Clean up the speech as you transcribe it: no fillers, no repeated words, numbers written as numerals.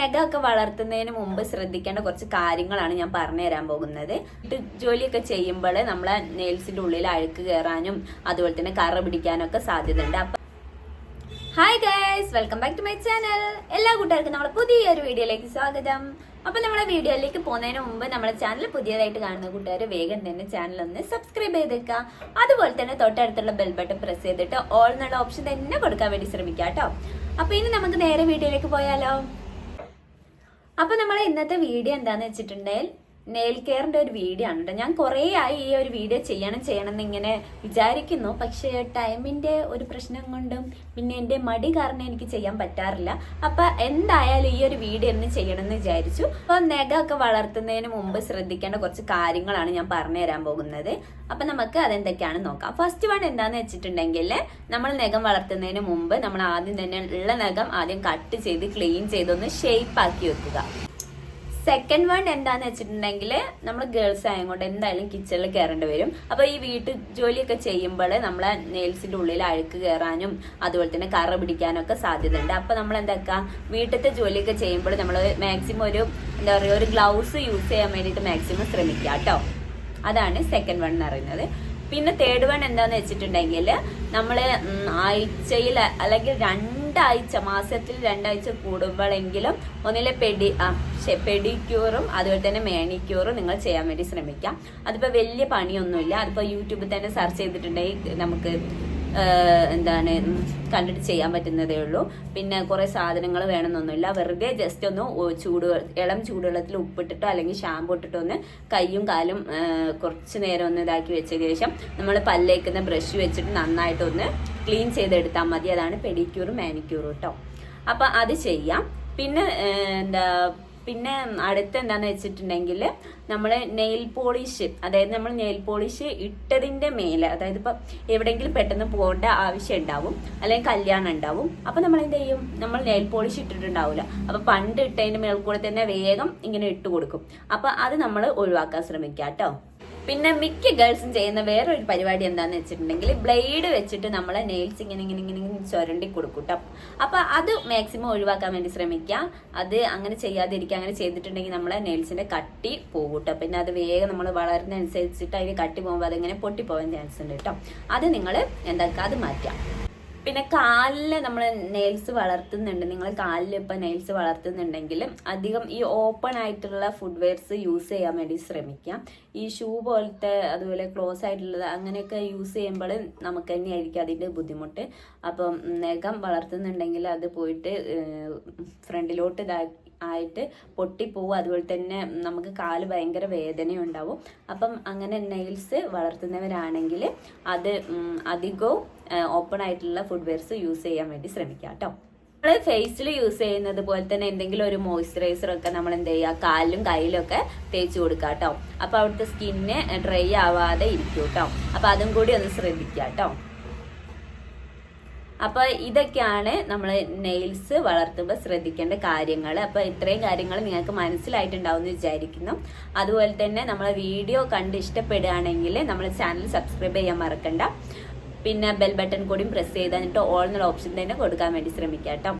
നഖമൊക്കെ വളർത്തുന്നതിന് മുമ്പ് ശ്രദ്ധിക്കേണ്ട കുറച്ച് കാര്യങ്ങളാണ് ഞാൻ പറഞ്ഞു തരാൻ പോകുന്നത്. ജോലിയൊക്കെ ചെയ്യുമ്പോൾ നമ്മളെ നെയിൽസിന്റെ ഉള്ളിൽ അഴുക്ക് കയറാനും അതുപോലെ തന്നെ കറ പിടിക്കാനൊക്കെ സാധ്യതയുണ്ട്. അപ്പൊ hi guys, welcome back to my channel. എല്ലാ കൂട്ടുകാർക്കും നമ്മുടെ പുതിയൊരു വീഡിയോയിലേക്ക് സ്വാഗതം. അപ്പൊ നമ്മളെ വീഡിയോയിലേക്ക് പോകുന്നതിന് മുമ്പ് നമ്മുടെ ചാനൽ പുതിയതായിട്ട് കാണുന്ന കൂട്ടുകാർ വേഗം തന്നെ ചാനൽ ഒന്ന് സബ്സ്ക്രൈബ് ചെയ്തേക്കുക. അതുപോലെ തന്നെ തൊട്ടടുത്തുള്ള ബെൽ ബട്ടൺ പ്രസ് ചെയ്തിട്ട് ഓൾ എന്നുള്ള ഓപ്ഷൻ തന്നെ കൊടുക്കാൻ വേണ്ടി ശ്രമിക്കുക കേട്ടോ. അപ്പൊ ഇനി നമുക്ക് നേരെ വീഡിയോയിലേക്ക് പോയാലോ. അപ്പൊ നമ്മളെ ഇന്നത്തെ വീഡിയോ എന്താന്ന് വെച്ചിട്ടുണ്ടെങ്കിൽ നെയിൽ കെയറിന്റെ ഒരു വീഡിയോ ആണ് കേട്ടോ. ഞാൻ കുറേ ആയി ഈ ഒരു വീഡിയോ ചെയ്യണം എന്ന് ഇങ്ങനെ വിചാരിക്കുന്നു. പക്ഷേ ടൈമിന്റെ ഒരു പ്രശ്നം കൊണ്ടും പിന്നെ എന്റെ മടി കാരണം എനിക്ക് ചെയ്യാൻ പറ്റാറില്ല. അപ്പൊ എന്തായാലും ഈ ഒരു വീഡിയോ ഒന്ന് ചെയ്യണം എന്ന് വിചാരിച്ചു. അപ്പൊ നഖമൊക്കെ വളർത്തുന്നതിന് മുമ്പ് ശ്രദ്ധിക്കേണ്ട കുറച്ച് കാര്യങ്ങളാണ് ഞാൻ പറഞ്ഞു തരാൻ പോകുന്നത്. അപ്പൊ നമുക്ക് അതെന്തൊക്കെയാണ് നോക്കാം. ഫസ്റ്റ് വൺ എന്താന്ന് വെച്ചിട്ടുണ്ടെങ്കിൽ നമ്മൾ നഖം വളർത്തുന്നതിന് മുമ്പ് നമ്മൾ ആദ്യം തന്നെ ഉള്ള നഖം ആദ്യം കട്ട് ചെയ്ത് ക്ലീൻ ചെയ്തൊന്ന് ഷേപ്പ് ആക്കി വെക്കുക. സെക്കൻഡ് വൺ എന്താന്ന് വെച്ചിട്ടുണ്ടെങ്കിൽ നമ്മൾ ഗേൾസ് ആയതുകൊണ്ട് എന്തായാലും കിച്ചണിൽ കയറേണ്ടി വരും. അപ്പൊ ഈ വീട്ടു ജോലിയൊക്കെ ചെയ്യുമ്പോൾ നമ്മളെ നെയിൽസിന്റെ ഉള്ളിൽ അഴുക്ക് കയറാനും അതുപോലെ തന്നെ കറ പിടിക്കാനൊക്കെ സാധ്യതയുണ്ട്. അപ്പൊ നമ്മൾ എന്താക്കുക, വീട്ടിലത്തെ ജോലിയൊക്കെ ചെയ്യുമ്പോൾ നമ്മൾ മാക്സിമം ഒരു എന്താ പറയുക ഒരു ഗ്ലൗസ് യൂസ് ചെയ്യാൻ വേണ്ടിയിട്ട് മാക്സിമം ശ്രമിക്കുക കേട്ടോ. അതാണ് സെക്കൻഡ് വൺ എന്ന് പറയുന്നത്. പിന്നെ തേർഡ് വൺ എന്താന്ന് വെച്ചിട്ടുണ്ടെങ്കിൽ നമ്മള് ആഴ്ചയിൽ അല്ലെങ്കിൽ മാസത്തിൽ 2 ആഴ്ച കൂടുമ്പോഴെങ്കിലും ഒന്നിലെ പെഡിക്യൂറും അതുപോലെ തന്നെ മാനിക്യൂറും നിങ്ങൾ ചെയ്യാൻ വേണ്ടി ശ്രമിക്കാം. അതിപ്പോ വലിയ പണിയൊന്നുമില്ല. അതിപ്പോ യൂട്യൂബിൽ തന്നെ സെർച്ച് ചെയ്തിട്ടുണ്ടെങ്കിൽ നമുക്ക് കണ്ടിട്ട് ചെയ്യാൻ പറ്റുന്നതേ ഉള്ളൂ. പിന്നെ കുറെ സാധനങ്ങൾ വേണമെന്നൊന്നുമില്ല. വെറുതെ ജസ്റ്റ് ഒന്ന് ഇളം ചൂടുവെള്ളത്തിൽ ഉപ്പിട്ടിട്ടോ അല്ലെങ്കിൽ ഷാമ്പു ഇട്ടിട്ടോ ഒന്ന് കൈയും കാലും കുറച്ച് നേരം ഒന്ന് ഇതാക്കി വെച്ചതിന് ശേഷം നമ്മൾ പല്ലേക്കുന്ന ബ്രഷ് വെച്ചിട്ട് നന്നായിട്ടൊന്ന് ക്ലീൻ ചെയ്തെടുത്താൽ മതി. അതാണ് പെഡിക്യൂറും മാനിക്യൂറും കേട്ടോ. അപ്പൊ അത് ചെയ്യാം. പിന്നെ അടുത്ത എന്താന്ന് വെച്ചിട്ടുണ്ടെങ്കിൽ നമ്മൾ നെയിൽ പോളിഷ്, അതായത് നമ്മൾ നെയിൽ പോളിഷ് ഇട്ടതിന്റെ മേലെ, അതായത് ഇപ്പൊ എവിടെയെങ്കിലും പെട്ടെന്ന് പോകേണ്ട ആവശ്യം ഉണ്ടാവും അല്ലെങ്കിൽ കല്യാണം ഉണ്ടാവും. അപ്പൊ നമ്മൾ എന്ത് ചെയ്യും, നമ്മൾ നെയിൽ പോളിഷ് ഇട്ടിട്ടുണ്ടാവില്ല. അപ്പൊ പണ്ട് ഇട്ടതിന്റെ മേൽക്കൂടെ തന്നെ വേഗം ഇങ്ങനെ ഇട്ട് കൊടുക്കും. അപ്പൊ അത് നമ്മൾ ഒഴിവാക്കാൻ ശ്രമിക്കാം കേട്ടോ. പിന്നെ മിക്ക ഗേൾസും ചെയ്യുന്ന വേറൊരു പരിപാടി എന്താന്ന് വെച്ചിട്ടുണ്ടെങ്കിൽ ബ്ലേഡ് വെച്ചിട്ട് നമ്മളെ നെയിൽസ് ഇങ്ങനെ ചുരണ്ടി കൊടുക്കും കേട്ടോ. അപ്പൊ അത് മാക്സിമം ഒഴിവാക്കാൻ വേണ്ടി ശ്രമിക്കാം. അത് അങ്ങനെ ചെയ്യാതിരിക്കുക. അങ്ങനെ ചെയ്തിട്ടുണ്ടെങ്കിൽ നമ്മളെ നെയിൽസിന്റെ കട്ടി പോകും കേട്ടോ. പിന്നെ അത് വേഗം നമ്മൾ വളരുന്നതനുസരിച്ചിട്ട് അതിന് കട്ടി പോകുമ്പോൾ അതിങ്ങനെ പൊട്ടിപ്പോകാൻ ചാൻസ് ഉണ്ട് കേട്ടോ. അത് നിങ്ങൾ എന്താക്കുക, അത് മാറ്റാം. പിന്നെ കാലില് നമ്മൾ നെയിൽസ് വളർത്തുന്നുണ്ട്, നിങ്ങൾ കാലിൽ ഇപ്പൊ നെയിൽസ് വളർത്തുന്നുണ്ടെങ്കിൽ അധികം ഈ ഓപ്പൺ ആയിട്ടുള്ള ഫുഡ് വെയർസ് യൂസ് ചെയ്യാൻ വേണ്ടി ശ്രമിക്കാം. ഈ ഷൂ പോലത്തെ അതുപോലെ ക്ലോസ് ആയിട്ടുള്ളത് അങ്ങനെയൊക്കെ യൂസ് ചെയ്യുമ്പോൾ നമുക്ക് തന്നെയായിരിക്കും അതിന്റെ ബുദ്ധിമുട്ട്. അപ്പം നഖം വളർത്തുന്നുണ്ടെങ്കിൽ അത് പോയിട്ട് ഫ്രണ്ടിലോട്ട് ആയിട്ട് പൊട്ടിപ്പോവും. അതുപോലെ തന്നെ നമുക്ക് കാല് ഭയങ്കര വേദനയുണ്ടാവും. അപ്പം അങ്ങനെ നെയിൽസ് വളർത്തുന്നവരാണെങ്കിൽ അത് അധികവും ഓപ്പൺ ആയിട്ടുള്ള ഫുഡ് വെയർസ് യൂസ് ചെയ്യാൻ വേണ്ടി ശ്രമിക്കാം കേട്ടോ. നമ്മൾ ഫേസിൽ യൂസ് ചെയ്യുന്നത് പോലെ തന്നെ എന്തെങ്കിലും ഒരു മോയ്സ്ചറൈസർ ഒക്കെ നമ്മൾ എന്ത് ചെയ്യുക, കാലിലും കയ്യിലും ഒക്കെ തേച്ച് കൊടുക്കുക കേട്ടോ. അപ്പൊ അവിടുത്തെ സ്കിന്ന് ഡ്രൈ ആവാതെ ഇരിക്കും കേട്ടോ. അപ്പൊ അതും കൂടി ഒന്ന് ശ്രദ്ധിക്കുക കേട്ടോ. അപ്പൊ ഇതൊക്കെയാണ് നമ്മൾ നെയിൽസ് വളർത്തുമ്പോൾ ശ്രദ്ധിക്കേണ്ട കാര്യങ്ങൾ. അപ്പൊ ഇത്രയും കാര്യങ്ങൾ നിങ്ങൾക്ക് മനസ്സിലായിട്ടുണ്ടാവും എന്ന് വിചാരിക്കുന്നു. അതുപോലെ തന്നെ നമ്മളെ വീഡിയോ കണ്ട് ഇഷ്ടപ്പെടുകയാണെങ്കിൽ നമ്മളെ ചാനൽ സബ്സ്ക്രൈബ് ചെയ്യാൻ മറക്കണ്ട. പിന്നെ ബെൽ ബട്ടൺ കൂടി പ്രസ് ചെയ്തിട്ട് ഓൾ എന്നുള്ള ഓപ്ഷൻ തന്നെ കൊടുക്കാൻ വേണ്ടി ശ്രമിക്കാം കേട്ടോ.